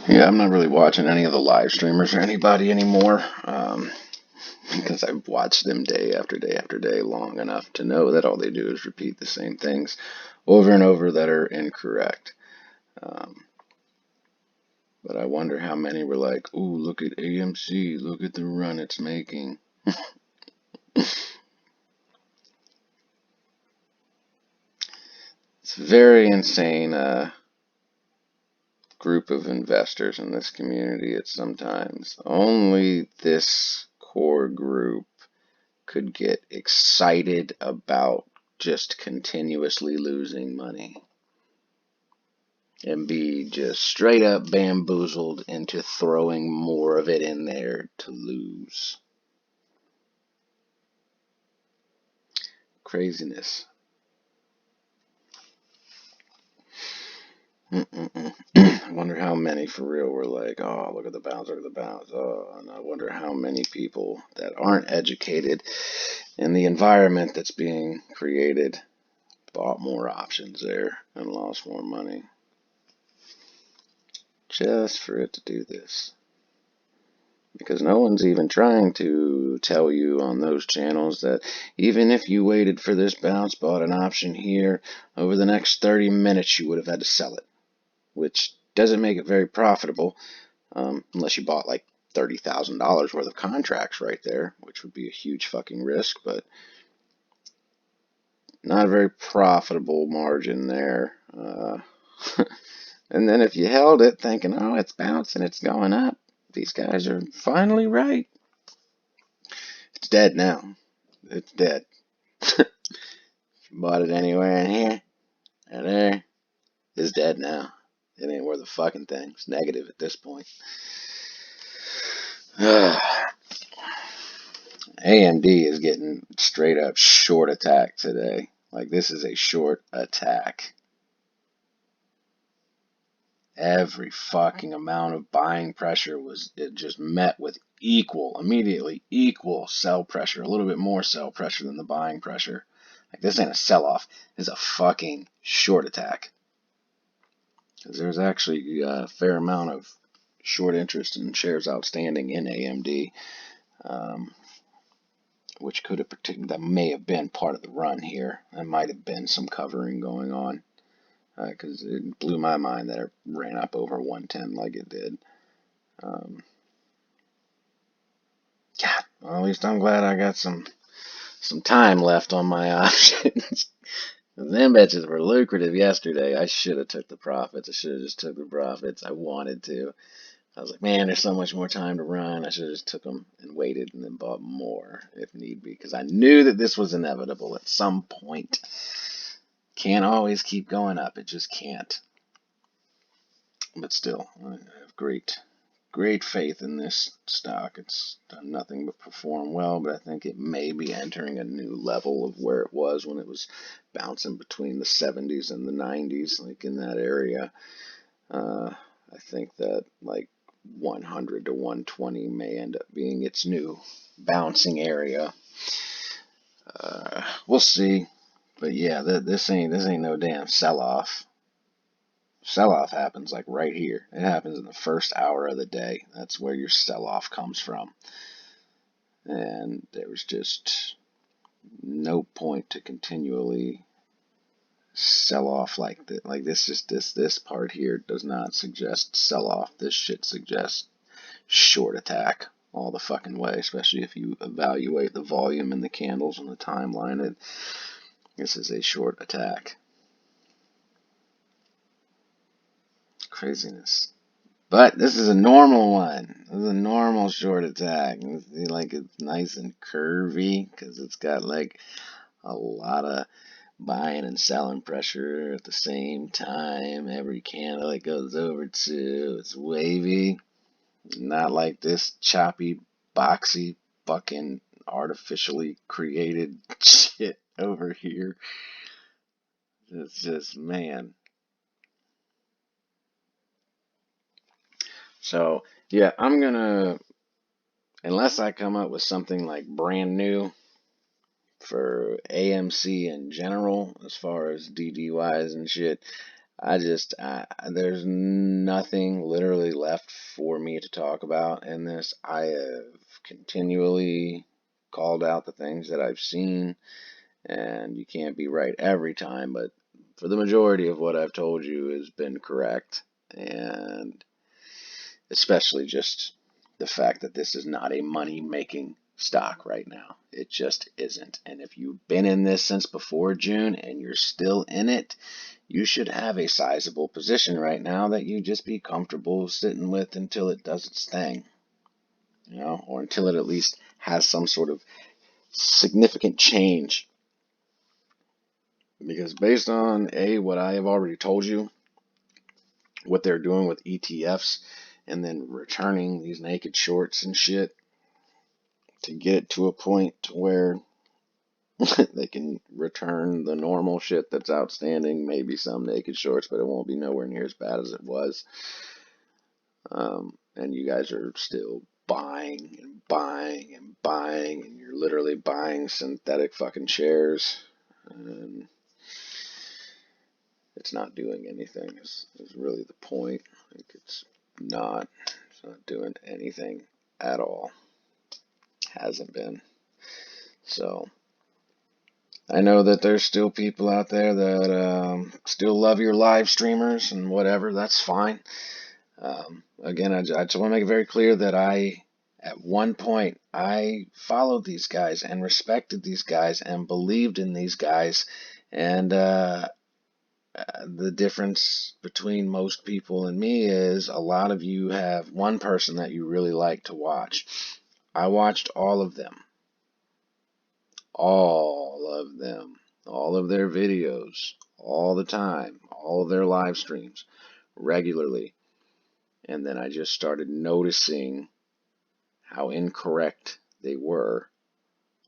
Yeah, I'm not really watching any of the live streamers or anybody anymore, because I've watched them day after day after day long enough to know that all they do is repeat the same things over and over that are incorrect. Um, but I wonder how many were like, "Ooh, look at AMC, look at the run it's making." It's a very insane group of investors in this community. It's sometimes only this core group could get excited about just continuously losing money and be just straight up bamboozled into throwing more of it in there to lose. Craziness. I wonder how many for real were like, oh, look at the bounce, look at the bounce. Oh, and I wonder how many people that aren't educated in the environment that's being created bought more options there and lost more money just for it to do this. Because no one's even trying to tell you on those channels that even if you waited for this bounce, bought an option here, over the next 30 minutes you would have had to sell it, which doesn't make it very profitable, unless you bought like $30,000 worth of contracts right there, which would be a huge fucking risk, but not a very profitable margin there. And then if you held it thinking, oh, it's bouncing, it's going up, these guys are finally right. It's dead now. It's dead. Bought it anywhere in here or there. It's dead now. It ain't worth a fucking thing. It's negative at this point. AMD is getting straight up short attack today. Like, this is a short attack. Every fucking amount of buying pressure was, it just met with immediately equal sell pressure. A little bit more sell pressure than the buying pressure. Like, this ain't a sell off. This is a fucking short attack. Because there's actually a fair amount of short interest in shares outstanding in AMD, um, which could have that may have been part of the run here. There might have been some covering going on, because it blew my mind that it ran up over 110 like it did. God, well, at least I'm glad I got some time left on my options. Them bitches were lucrative yesterday. I should have took the profits. I should have just took the profits. I wanted to. I was like, man, there's so much more time to run. I should have just took them and waited and then bought more if need be, because I knew that this was inevitable at some point. Can't always keep going up. It just can't. But still, I have great faith in this stock. It's done nothing but perform well, but I think it may be entering a new level of where it was when it was bouncing between the 70s and the 90s, like in that area. I think that like 100 to 120 may end up being its new bouncing area. We'll see, but yeah, this ain't no damn sell off. Sell off happens like right here. It happens in the first hour of the day. That's where your sell off comes from, and there was just no point to continually sell off like that. Like this part here does not suggest sell off. This shit suggests short attack all the fucking way, especially if you evaluate the volume and the candles on the timeline. This is a short attack. Craziness. But this is a normal one. This is a normal short attack. Like, it's nice and curvy because it's got like a lot of buying and selling pressure at the same time. Every candle it goes over to, it's wavy. Not like this choppy, boxy, fucking artificially created shit over here. It's just, man. So, yeah, I'm gonna, unless I come up with something like brand new for AMC in general, as far as DDYs and shit, There's nothing literally left for me to talk about in this. I have continually called out the things that I've seen, and you can't be right every time, but for the majority of what I've told you has been correct, and especially just the fact that this is not a money-making stock right now. It just isn't. And if you've been in this since before June and you're still in it, you should have a sizable position right now that you just be comfortable sitting with until it does its thing, or until it at least has some sort of significant change. Because based on what I have already told you, what they're doing with ETFs, and then returning these naked shorts and shit to get it to a point where they can return the normal shit that's outstanding, maybe some naked shorts, but it won't be nowhere near as bad as it was. And you guys are still buying and buying and buying, and you're literally buying synthetic fucking shares. And it's not doing anything, is really the point. Like, it's not doing anything at all. Hasn't been. So I know that there's still people out there that still love your live streamers and whatever. That's fine. Again, I just want to make it very clear that at one point, I followed these guys and respected these guys and believed in these guys. And the difference between most people and me is a lot of you have one person that you really like to watch. I watched all of them. All of them. All of their videos. All the time. All of their live streams. Regularly. And then I just started noticing how incorrect they were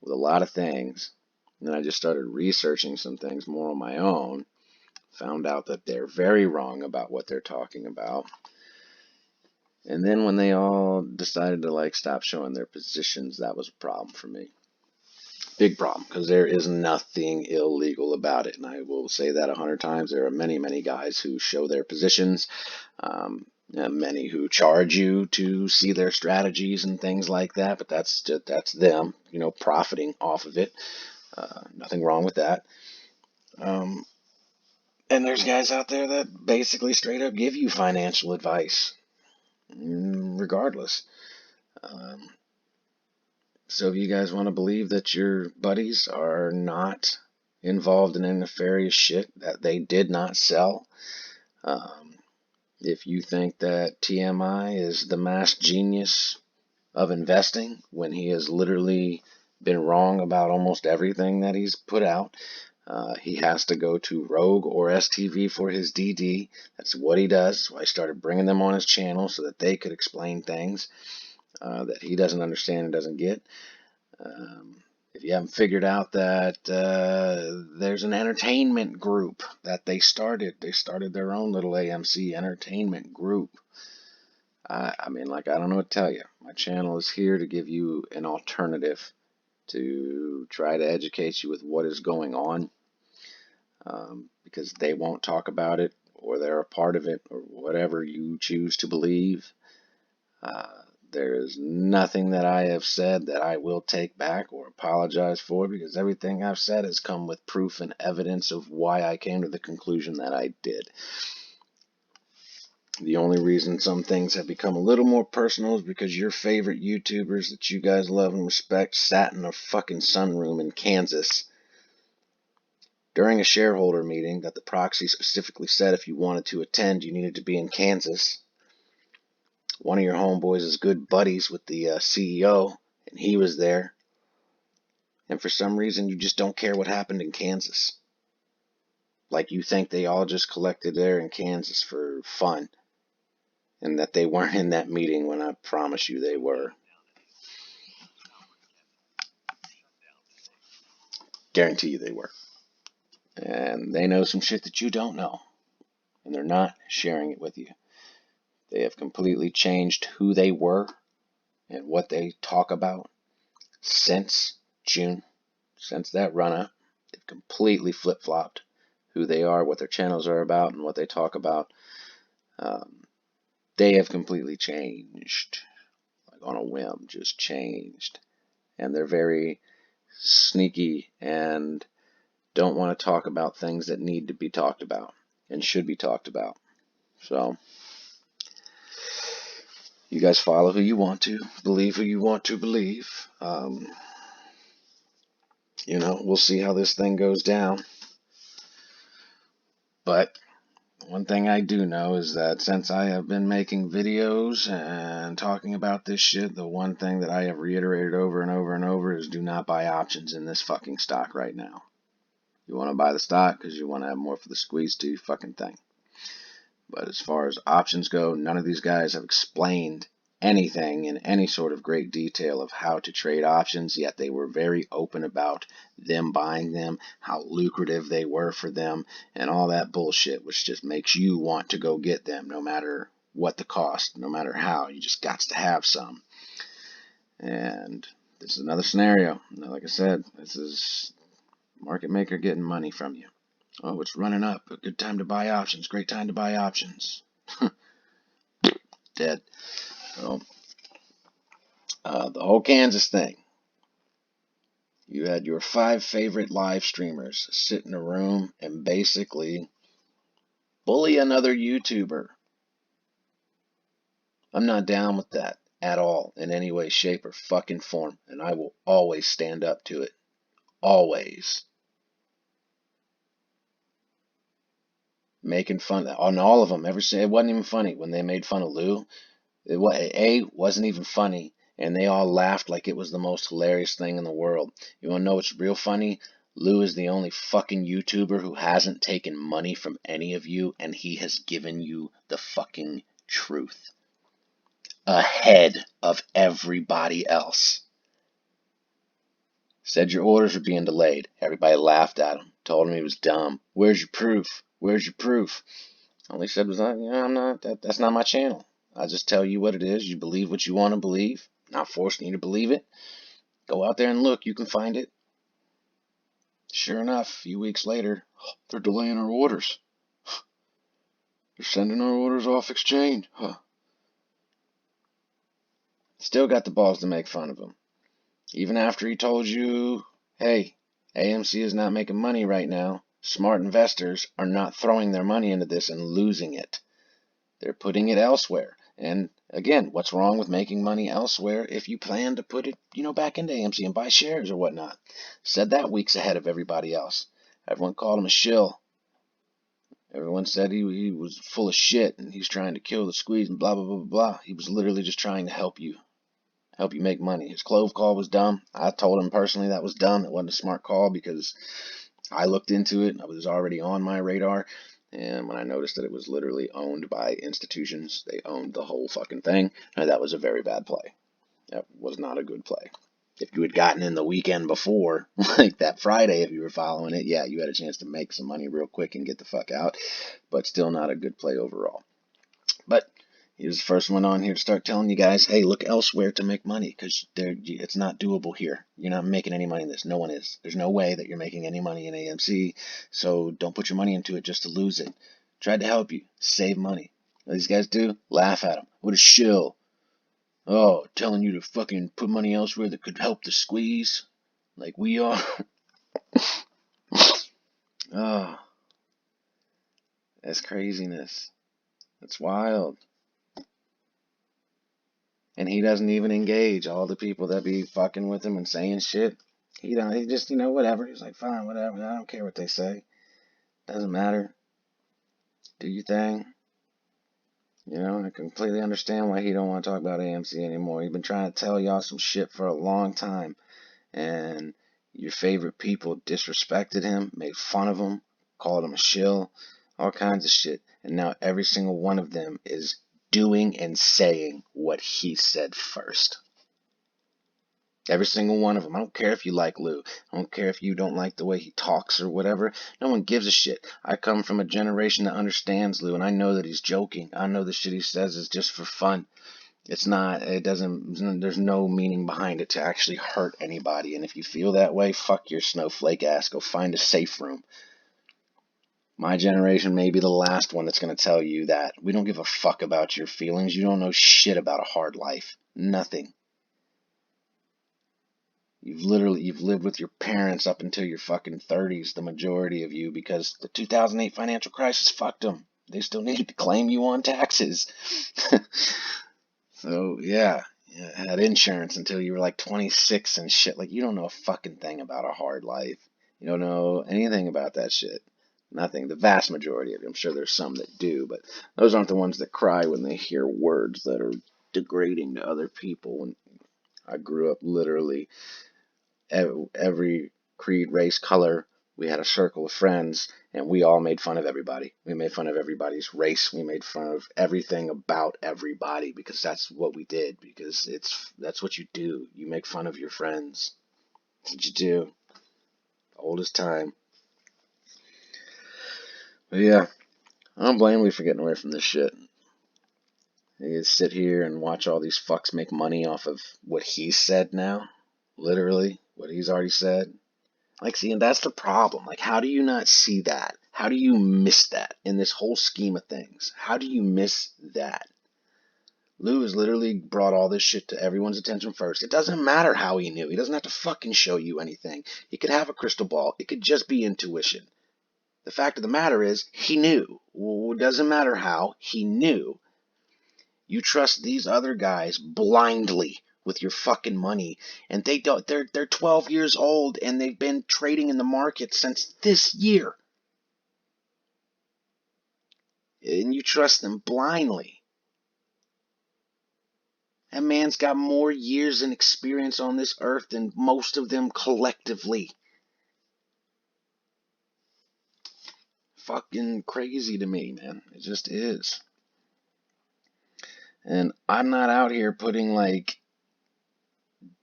with a lot of things. And then I just started researching some things more on my own. Found out that they're very wrong about what they're talking about. And then when they all decided to stop showing their positions, that was a problem for me. Big problem, because there is nothing illegal about it. And I will say that 100 times. There are many, many guys who show their positions. Many who charge you to see their strategies and things like that, but that's them, profiting off of it. Nothing wrong with that. And there's guys out there that basically straight up give you financial advice, regardless. So if you guys want to believe that your buddies are not involved in any nefarious shit that they did not sell, if you think that TMI is the mass genius of investing when he has literally been wrong about almost everything that he's put out, he has to go to Rogue or STV for his DD. That's what he does. That's why I started bringing them on his channel so that they could explain things that he doesn't understand and doesn't get. If you haven't figured out that there's an entertainment group that they started their own little AMC entertainment group. I don't know what to tell you. My channel is here to give you an alternative, to try to educate you with what is going on, because they won't talk about it, or they're a part of it, or whatever you choose to believe. There is nothing that I have said that I will take back or apologize for, because everything I've said has come with proof and evidence of why I came to the conclusion that I did. The only reason some things have become a little more personal is because your favorite YouTubers that you guys love and respect sat in a fucking sunroom in Kansas during a shareholder meeting that the proxy specifically said if you wanted to attend, you needed to be in Kansas. One of your homeboys is good buddies with the CEO, and he was there. And for some reason, you just don't care what happened in Kansas. Like you think they all just collected there in Kansas for fun, and that they weren't in that meeting when I promise you they were. Guarantee you they were. And they know some shit that you don't know, and they're not sharing it with you. They have completely changed who they were and what they talk about since June, since that run-up. They've completely flip-flopped who they are, what their channels are about, and what they talk about. They have completely changed, like on a whim, just changed. And they're very sneaky and don't want to talk about things that need to be talked about and should be talked about. So, you guys follow who you want to, believe who you want to believe. We'll see how this thing goes down. But one thing I do know is that since I have been making videos and talking about this shit, the one thing that I have reiterated over and over and over is do not buy options in this fucking stock right now. You want to buy the stock because you want to have more for the squeeze, do your fucking thing. But as far as options go, none of these guys have explained anything in any sort of great detail of how to trade options, yet they were very open about them buying them, how lucrative they were for them, and all that bullshit, which just makes you want to go get them no matter what the cost, no matter how. You just got to have some. And this is another scenario. Like I said, this is market maker getting money from you. Oh, it's running up. A good time to buy options. Great time to buy options. Dead. So, the whole Kansas thing. You had your 5 favorite live streamers sit in a room and basically bully another YouTuber. I'm not down with that at all in any way, shape, or fucking form. And I will always stand up to it. Always. Making fun on all of them. It wasn't even funny when they made fun of Lou. It wasn't even funny, and they all laughed like it was the most hilarious thing in the world. You want to know what's real funny? Lou is the only fucking YouTuber who hasn't taken money from any of you, and he has given you the fucking truth. Ahead of everybody else. Said your orders were being delayed. Everybody laughed at him. Told him he was dumb. Where's your proof? Where's your proof? All he said was, I'm not, that's not my channel. I just tell you what it is. You believe what you want to believe. Not forcing you to believe it. Go out there and look. You can find it. Sure enough, a few weeks later, they're delaying our orders. They're sending our orders off exchange. Still got the balls to make fun of him. Even after he told you, hey, AMC is not making money right now. Smart investors are not throwing their money into this and losing it. They're putting it elsewhere. And again, what's wrong with making money elsewhere if you plan to put it, back into AMC and buy shares or whatnot? Said that weeks ahead of everybody else. Everyone called him a shill. Everyone said he was full of shit and he's trying to kill the squeeze and blah, blah, blah, blah, blah. He was literally just trying to help you make money. His clove call was dumb. I told him personally that was dumb. It wasn't a smart call because I looked into it. It was already on my radar. And when I noticed that it was literally owned by institutions, they owned the whole fucking thing. That was a very bad play. That was not a good play. If you had gotten in the weekend before, like that Friday, if you were following it, yeah, you had a chance to make some money real quick and get the fuck out. But still not a good play overall. But he was the first one on here to start telling you guys, hey, look elsewhere to make money because it's not doable here. You're not making any money in this. No one is. There's no way that you're making any money in AMC, so don't put your money into it just to lose it. Tried to help you. Save money. What these guys do? Laugh at him. What a shill. Oh, telling you to fucking put money elsewhere that could help the squeeze like we are. Oh, that's craziness. That's wild. And he doesn't even engage all the people that be fucking with him and saying shit. He just, whatever. He's like, fine, whatever. I don't care what they say. Doesn't matter. Do your thing. I completely understand why he don't want to talk about AMC anymore. He's been trying to tell y'all some shit for a long time. And your favorite people disrespected him, made fun of him, called him a shill, all kinds of shit. And now every single one of them is doing and saying what he said first. Every single one of them. I don't care if you like Lou. I don't care if you don't like the way he talks or whatever. No one gives a shit. I come from a generation that understands Lou, and I know that he's joking. I know the shit he says is just for fun. It's not, there's no meaning behind it to actually hurt anybody. And if you feel that way, fuck your snowflake ass. Go find a safe room. My generation may be the last one that's going to tell you that. We don't give a fuck about your feelings. You don't know shit about a hard life. Nothing. You've lived with your parents up until your fucking 30s, the majority of you, because the 2008 financial crisis fucked them. They still needed to claim you on taxes. So, yeah, had insurance until you were like 26 and shit. Like, you don't know a fucking thing about a hard life. You don't know anything about that shit. Nothing. The vast majority of you. I'm sure there's some that do, but those aren't the ones that cry when they hear words that are degrading to other people. When I grew up, literally every creed, race, color, we had a circle of friends, and we all made fun of everybody. We made fun of everybody's race. We made fun of everything about everybody because that's what we did. Because that's what you do. You make fun of your friends. That's what you do. Old as time. But yeah, I don't blame Lee for getting away from this shit. You sit here and watch all these fucks make money off of what he said now. Literally, what he's already said. Like, see, and that's the problem. Like, how do you not see that? How do you miss that in this whole scheme of things? How do you miss that? Lou has literally brought all this shit to everyone's attention first. It doesn't matter how he knew. He doesn't have to fucking show you anything. He could have a crystal ball. It could just be intuition. The fact of the matter is, he knew. Well, it doesn't matter how. He knew. You trust these other guys blindly with your fucking money, and they're 12 years old and they've been trading in the market since this year. And you trust them blindly. That man's got more years and experience on this earth than most of them collectively. Fucking crazy to me, man. It just is. And I'm not out here putting like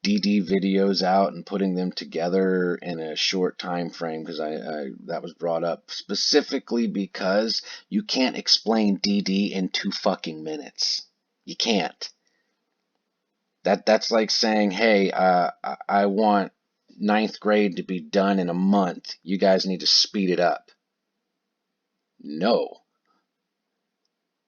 DD videos out and putting them together in a short time frame because I that was brought up specifically because you can't explain DD in 2 fucking minutes. You can't. That's like saying, hey, I want ninth grade to be done in a month. You guys need to speed it up. No.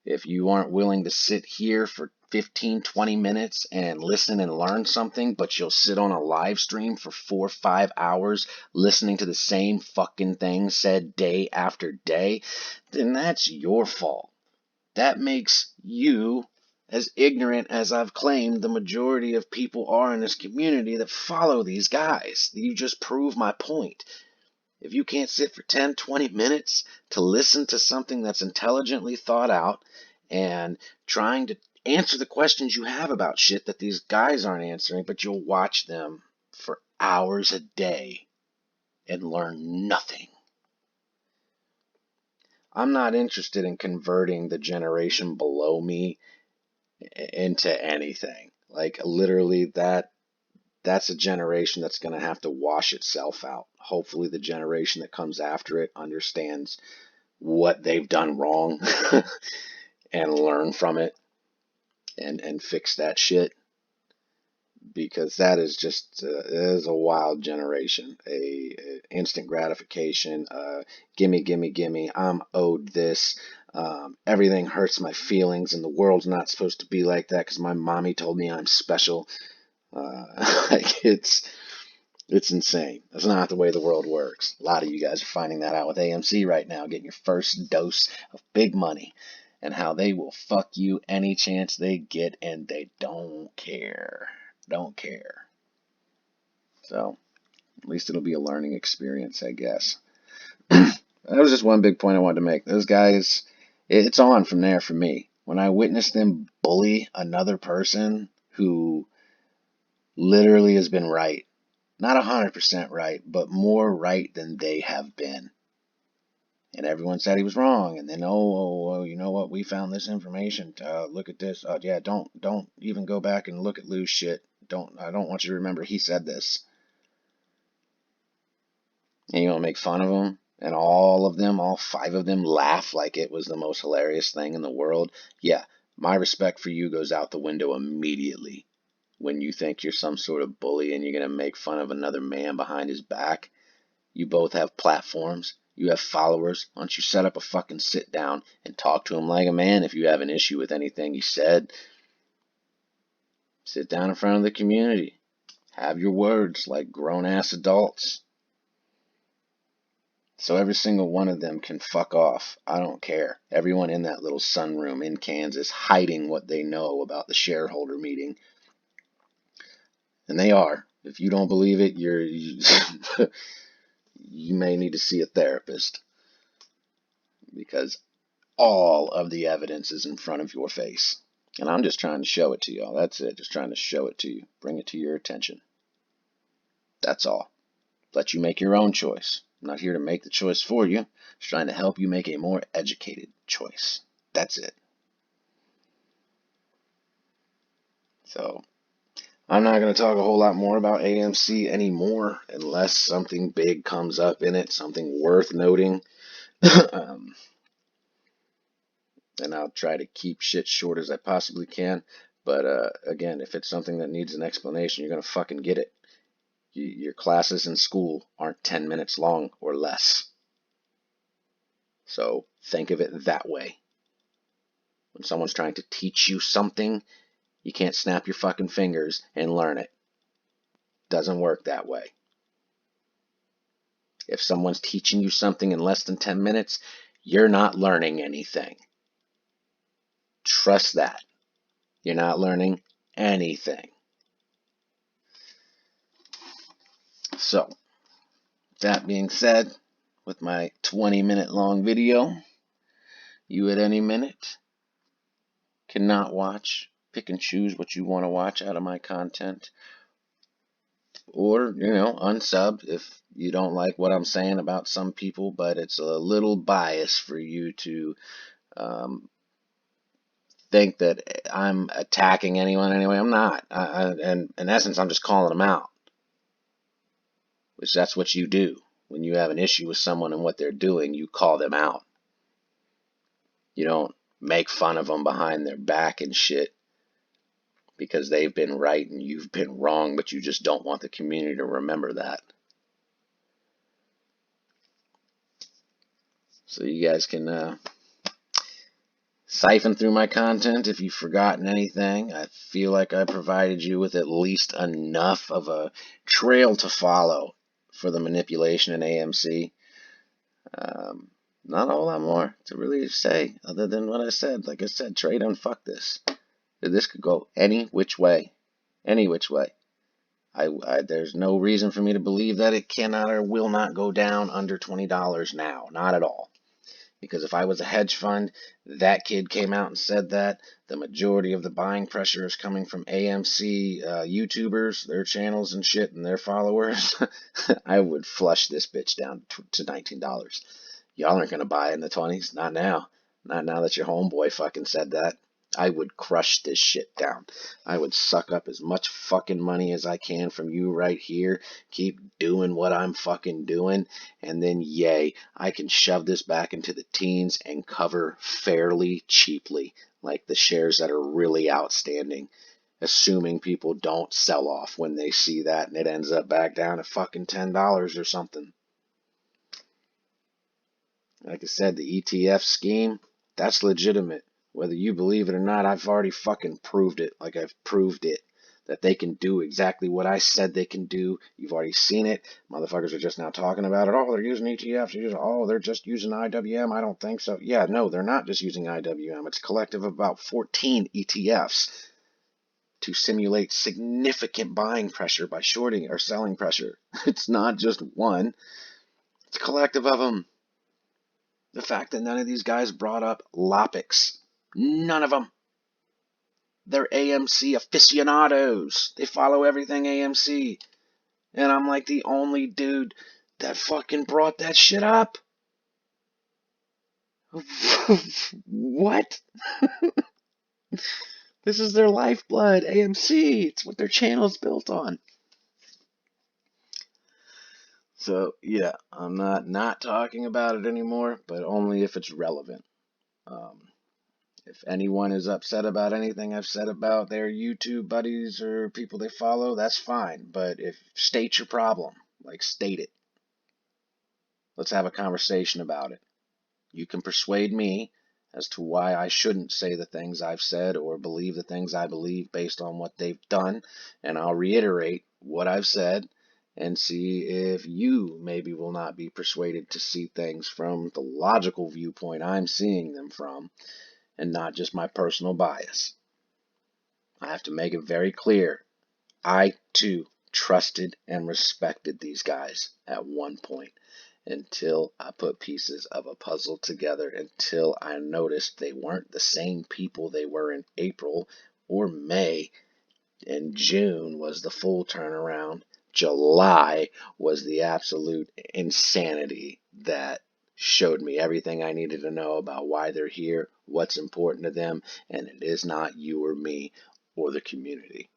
If you aren't willing to sit here for 15, 20 minutes and listen and learn something, but you'll sit on a live stream for 4 or 5 hours listening to the same fucking thing said day after day, then that's your fault. That makes you as ignorant as I've claimed the majority of people are in this community that follow these guys. You just prove my point. If you can't sit for 10, 20 minutes to listen to something that's intelligently thought out and trying to answer the questions you have about shit that these guys aren't answering, but you'll watch them for hours a day and learn nothing. I'm not interested in converting the generation below me into anything. Like, literally, that's a generation that's going to have to wash itself out. Hopefully the generation that comes after it understands what they've done wrong and learn from it and fix that shit, because that is just is a wild generation. A instant gratification, gimme, I'm owed this. Everything hurts my feelings, and the world's not supposed to be like that because my mommy told me I'm special. Like, it's insane. That's not the way the world works. A lot of you guys are finding that out with AMC right now, getting your first dose of big money and how they will fuck you any chance they get, and they don't care. Don't care. So, at least it'll be a learning experience, I guess. That was just one big point I wanted to make. Those guys, it's on from there for me. When I witness them bully another person who literally has been right, not 100% right, but more right than they have been. And everyone said he was wrong. And then, you know what? We found this information. Look at this. Yeah, don't even go back and look at Lou's shit. I don't want you to remember he said this. And you want to make fun of him? And all 5 of them laugh like it was the most hilarious thing in the world. Yeah, my respect for you goes out the window immediately when you think you're some sort of bully and you're going to make fun of another man behind his back. You both have platforms. You have followers. Why don't you set up a fucking sit down and talk to him like a man if you have an issue with anything he said? Sit down in front of the community. Have your words like grown-ass adults. So every single one of them can fuck off. I don't care. Everyone in that little sunroom in Kansas hiding what they know about the shareholder meeting. And they are. If you don't believe it, you may need to see a therapist. Because all of the evidence is in front of your face. And I'm just trying to show it to y'all. That's it. Just trying to show it to you. Bring it to your attention. That's all. Let you make your own choice. I'm not here to make the choice for you. Just trying to help you make a more educated choice. That's it. So, I'm not going to talk a whole lot more about AMC anymore unless something big comes up in it, something worth noting. And I'll try to keep shit short as I possibly can. But again, if it's something that needs an explanation, you're going to fucking get it. Your classes in school aren't 10 minutes long or less. So think of it that way. When someone's trying to teach you something, you can't snap your fucking fingers and learn it. Doesn't work that way. If someone's teaching you something in less than 10 minutes, you're not learning anything. Trust that. You're not learning anything. So, that being said, with my 20-minute long video, you at any minute cannot watch, pick and choose what you want to watch out of my content, or, unsub if you don't like what I'm saying about some people, but it's a little biased for you to think that I'm attacking anyone anyway. I'm not. And in essence, I'm just calling them out, which that's what you do. When you have an issue with someone and what they're doing, you call them out. You don't make fun of them behind their back and shit because they've been right and you've been wrong, but you just don't want the community to remember that. So you guys can siphon through my content if you've forgotten anything. I feel like I provided you with at least enough of a trail to follow for the manipulation in AMC. Not a whole lot more to really say other than what I said. Like I said, trade and fuck this. This could go any which way. Any which way. There's no reason for me to believe that it cannot or will not go down under $20 now. Not at all. Because if I was a hedge fund, that kid came out and said that the majority of the buying pressure is coming from AMC YouTubers, their channels and shit, and their followers, I would flush this bitch down to $19. Y'all aren't going to buy in the 20s. Not now. Not now that your homeboy fucking said that. I would crush this shit down. I would suck up as much fucking money as I can from you right here. Keep doing what I'm fucking doing. And then, yay, I can shove this back into the teens and cover fairly cheaply, like the shares that are really outstanding. Assuming people don't sell off when they see that and it ends up back down at fucking $10 or something. Like I said, the ETF scheme, that's legitimate. Whether you believe it or not, I've already fucking proved it. Like I've proved it. That they can do exactly what I said they can do. You've already seen it. Motherfuckers are just now talking about it. Oh, they're using ETFs. They're just using IWM. I don't think so. Yeah, no, they're not just using IWM. It's a collective of about 14 ETFs to simulate significant buying pressure by shorting or selling pressure. It's not just one. It's a collective of them. The fact that none of these guys brought up Lopix. None of them. They're AMC aficionados. They follow everything AMC. And I'm like the only dude that fucking brought that shit up. What? This is their lifeblood, AMC. It's what their channel's built on. So, yeah, I'm not talking about it anymore, but only if it's relevant. If anyone is upset about anything I've said about their YouTube buddies or people they follow, that's fine. But if state your problem, like state it. Let's have a conversation about it. You can persuade me as to why I shouldn't say the things I've said or believe the things I believe based on what they've done, and I'll reiterate what I've said and see if you maybe will not be persuaded to see things from the logical viewpoint I'm seeing them from and not just my personal bias. I have to make it very clear. I, too, trusted and respected these guys at one point until I put pieces of a puzzle together, until I noticed they weren't the same people they were in April or May, and June was the full turnaround. July was the absolute insanity that showed me everything I needed to know about why they're here, what's important to them, and it is not you or me or the community.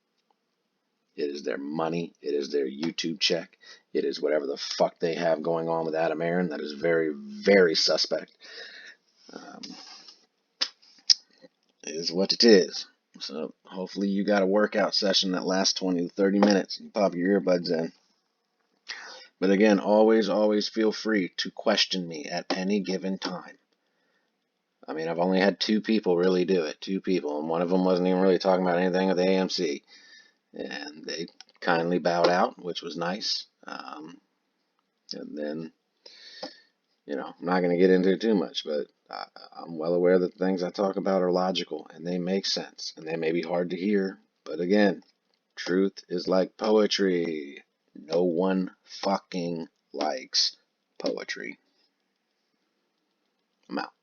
It is their money. It is their YouTube check. It is whatever the fuck they have going on with Adam Aaron. That is very, very suspect. Um, it is what it is. So hopefully you got a workout session that lasts 20 to 30 minutes. You pop your earbuds in. But again, always, always feel free to question me at any given time. I mean, I've only had two people really do it. Two people. And one of them wasn't even really talking about anything with the AMC. And they kindly bowed out, which was nice. And then, I'm not going to get into it too much, but I'm well aware that the things I talk about are logical and they make sense. And they may be hard to hear, but again, truth is like poetry. No one fucking likes poetry. I'm out.